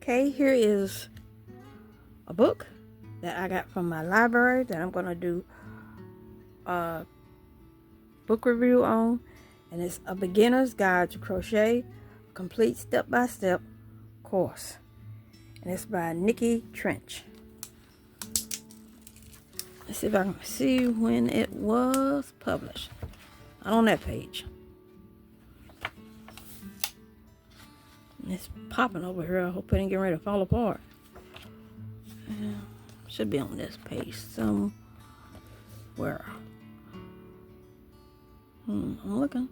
Okay, here is a book that I got from my library that I'm going to do a book review on, and it's A Beginner's Guide to Crochet, a complete step-by-step course, and it's by Nikki Trench. Let's see if I can see when it was published. Not on that page. It's popping over here. I hope it ain't getting ready to fall apart. Should be on this page somewhere. I'm looking.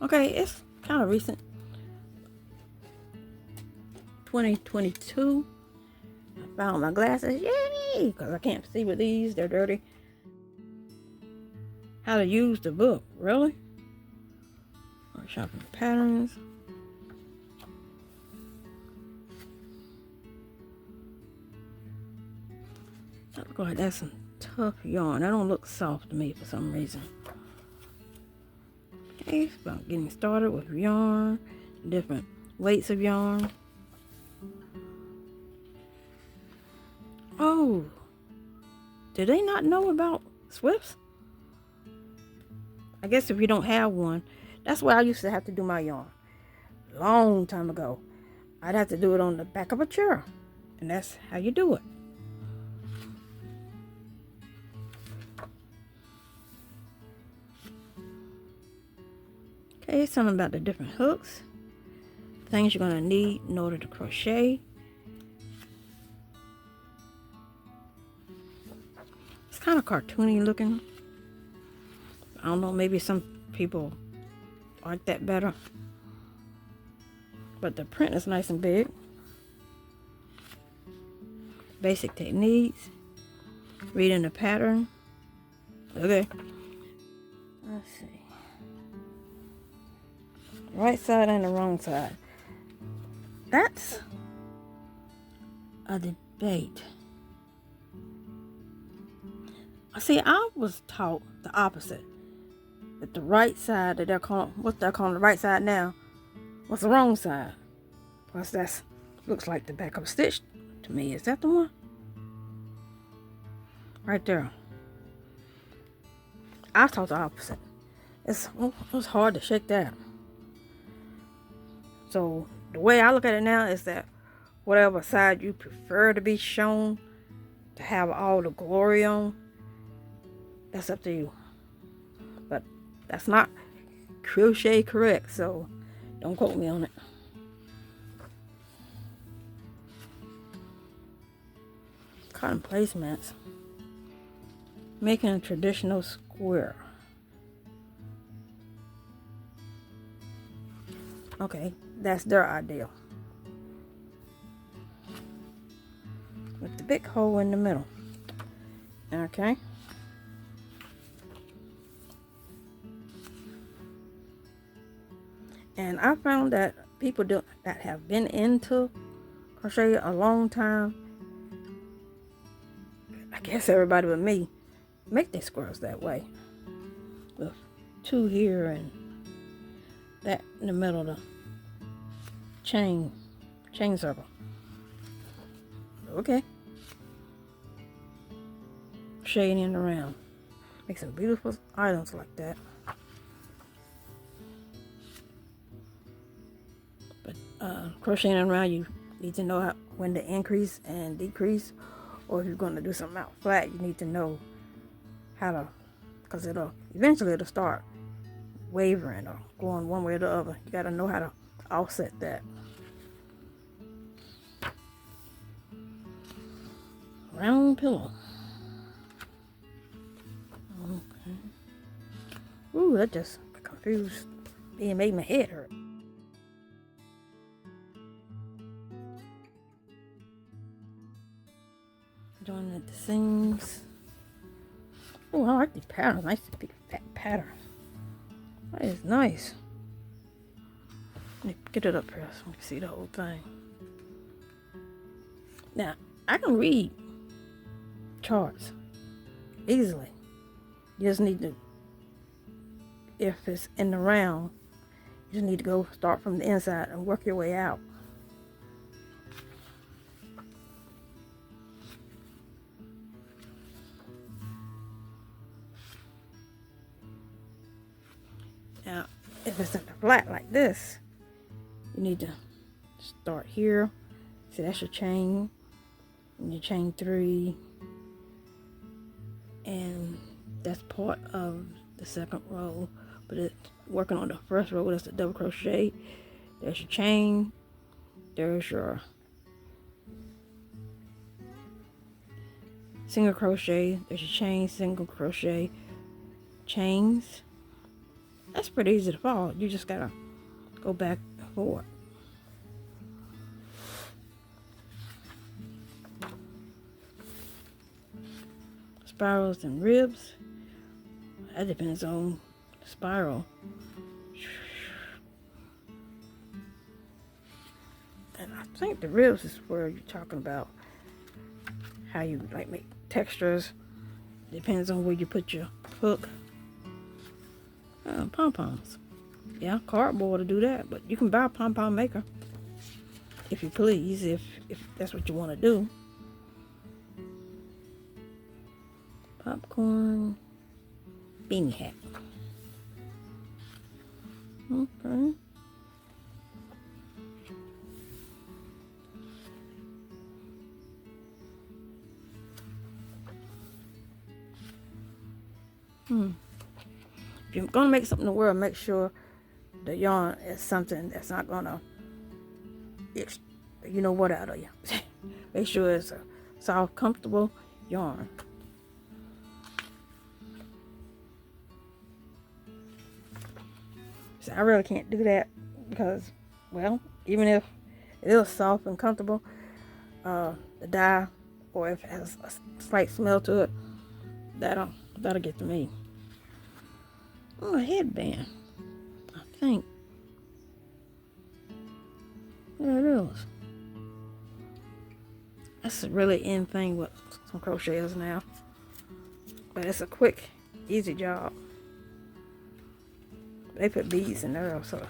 Okay, it's kind of recent. 2022. I found my glasses. Yay! Because I can't see with these. They're dirty. How to use the book. Really? Workshopping patterns. That looks like that's some tough yarn. That don't look soft to me for some reason. Okay, it's about getting started with yarn, different weights of yarn. Oh, did they not know about Swifts? I guess if you don't have one, that's where I used to have to do my yarn. Long time ago. I'd have to do it on the back of a chair. And that's how you do it. Okay, something about the different hooks. Things you're going to need in order to crochet. It's kind of cartoony looking. I don't know, maybe some people like that better. But the print is nice and big. Basic techniques. Reading the pattern. Okay. Let's see. Right side and the wrong side. That's a debate. See, I was taught the opposite. That the right side that they're calling, what they're calling the right side now, was the wrong side. Plus that looks like the back of a stitch to me. Is that the one? Right there. I was taught the opposite. It's hard to shake that. So the way I look at it now is that whatever side you prefer to be shown, to have all the glory on, that's up to you. But that's not crochet correct, so don't quote me on it. Cotton placemats. Making a traditional square. Okay, that's their ideal. With the big hole in the middle. Okay. And I found that people that have been into crochet a long time, I guess everybody but me, make their squares that way. With two here and that in the middle of the chain circle. Okay. Shading around. Make some beautiful items like that. But crocheting around, you need to know when to increase and decrease. Or if you're going to do something out flat, you need to know how to, because eventually it'll start wavering or going one way or the other. You got to know how to offset that. Round pillow. Okay. Ooh, that just confused me and made my head hurt. Joining at the seams. Oh, I like these patterns. Nice big fat pattern. That is nice. Let me get it up here so we can see the whole thing. Now, I can read charts easily. You just need to, if it's in the round, you just need to start from the inside and work your way out. if it's in the flat like this, you need to start here. See, that's your chain, and your chain 3, and that's part of the second row, but it's working on the first row. That's the double crochet. There's your chain, there's your single crochet, there's your chain, single crochet, chains. That's pretty easy to follow. You just gotta go back and forward. Spirals and ribs, that depends on the spiral. And I think the ribs is where you're talking about how you like make textures. Depends on where you put your hook. Pom-poms. Yeah, cardboard to do that, but you can buy a pom-pom maker if you please, if that's what you want to do. Popcorn beanie hat. Okay. If you're gonna make something to wear, make sure the yarn is something that's not gonna, you know what, out of you. Make sure it's a soft, comfortable yarn. So I really can't do that because, well, even if it is soft and comfortable, the dye, or if it has a slight smell to it, that'll get to me. Oh, a headband, I think. There it is. That's a really in thing with some crocheters now. But it's a quick, easy job. They put beads in there, so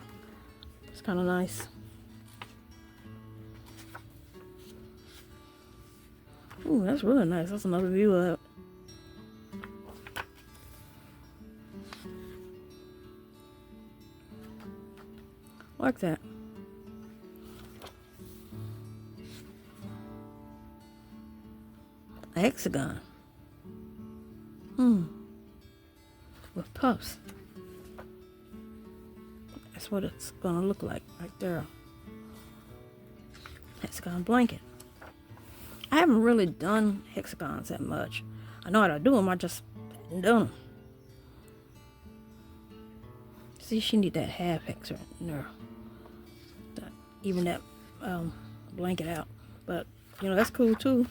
it's kind of nice. Ooh, that's really nice. That's another view of it. Like that. A hexagon. With puffs. That's what it's gonna look like right there. Hexagon blanket. I haven't really done hexagons that much. I know how to do them, I just haven't done them. See, she need that half hex right there. Even that blanket out. But, you know, that's cool too.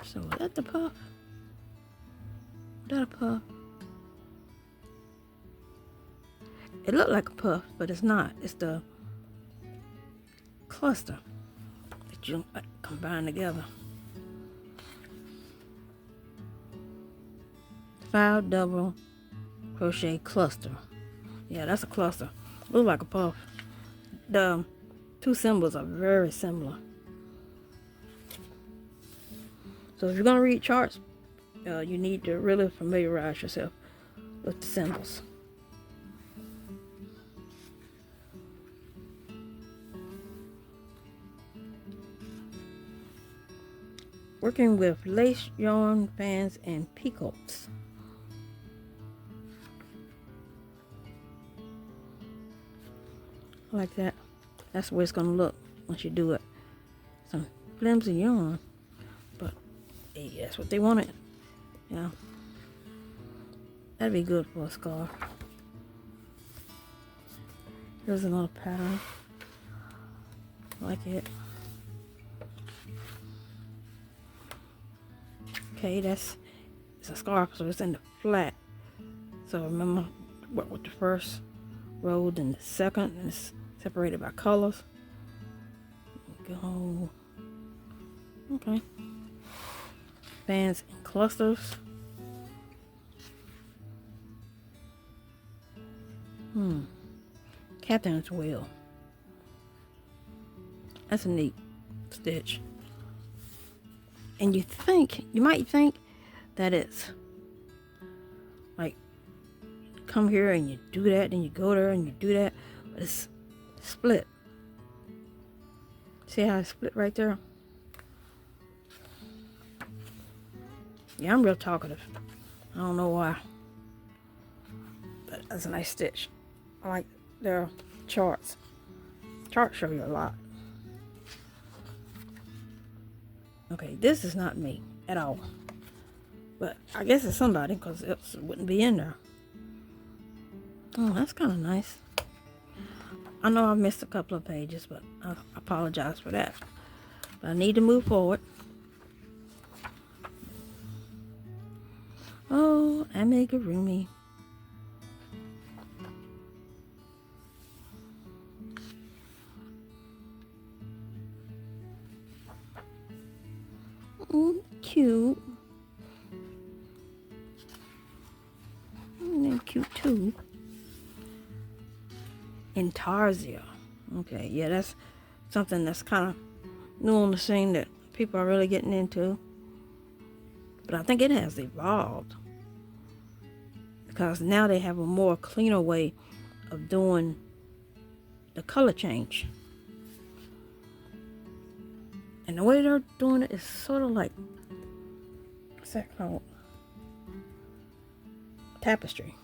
So is that the puff? Is that a puff? It looked like a puff, but it's not. It's the cluster that you combine together. 5 double crochet cluster. Yeah, that's a cluster. Looks like a puff. The two symbols are very similar. So if you're gonna read charts, you need to really familiarize yourself with the symbols. Working with lace, yarn, fans, and peacocks. Like that. That's the way it's gonna look once you do it. Some flimsy yarn, but hey, that's what they wanted. Yeah, that'd be good for a scarf. Here's another pattern. Like it. Okay, it's a scarf, so it's in the flat. So remember, work with the first row, then the second, and it's separated by colors. Go. Okay. Bands and clusters. Captain's wheel. That's a neat stitch. And you might think that it's like, come here and you do that, then you go there and you do that, but it's split. See how it's split right there? Yeah, I'm real talkative. I don't know why. But that's a nice stitch. I like their charts. Charts show you a lot. Okay, this is not me at all. But I guess it's somebody, because it wouldn't be in there. Oh, that's kind of nice. I know I missed a couple of pages, but I apologize for that. But I need to move forward. Oh, amigurumi. Cute. And they're cute too. Intarsia. Okay, yeah, that's something that's kind of new on the scene that people are really getting into. But I think it has evolved, because now they have a more cleaner way of doing the color change. And the way they're doing it is sort of like, what's that called? Tapestry.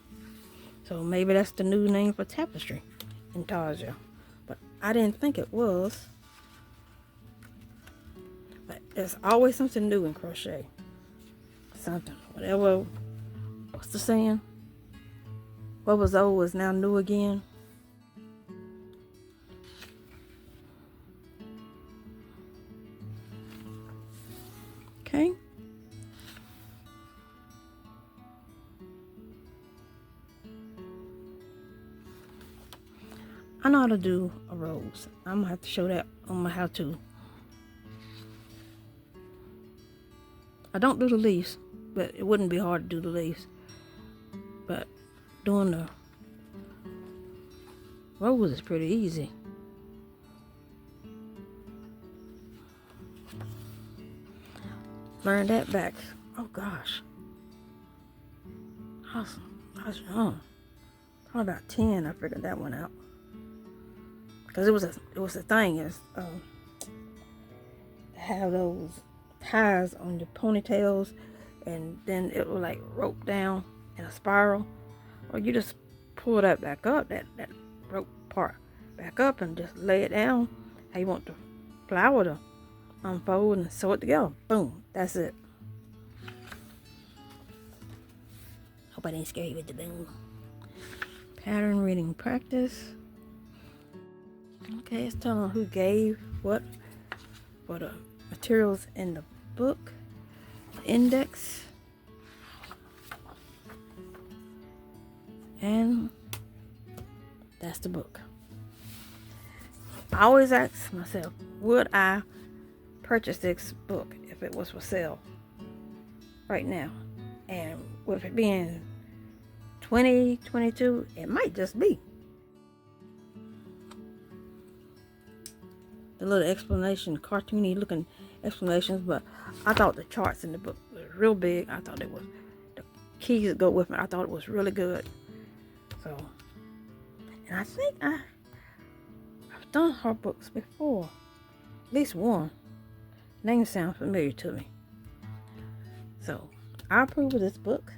So maybe that's the new name for tapestry, intarsia. But I didn't think it was. But there's always something new in crochet. Something, whatever. What's the saying? What was old is now new again. Okay. I know how to do a rose. I'm gonna have to show that on my how-to. I don't do the leaves, but it wouldn't be hard to do the leaves. But doing the rose is pretty easy. Learned that back. Oh gosh. I was young. Probably about 10. I figured that one out. Because it was a thing is have those ties on your ponytails, and then it will like rope down in a spiral, or you just pull that back up, that rope part back up, and just lay it down how you want the flower to unfold and sew it together. Boom, that's it. Hope I didn't scare you with the boom. Pattern reading practice. Okay, it's telling who gave what for the materials in the book, the index, and that's the book. I always ask myself, would I purchase this book if it was for sale right now? And with it being 2022, it might just be. The little explanation, cartoony looking explanations, but I thought the charts in the book were real big. I thought it was, the keys that go with it, I thought it was really good. So, and I think I've done her books before, at least one. Name sounds familiar to me. So, I approve of this book.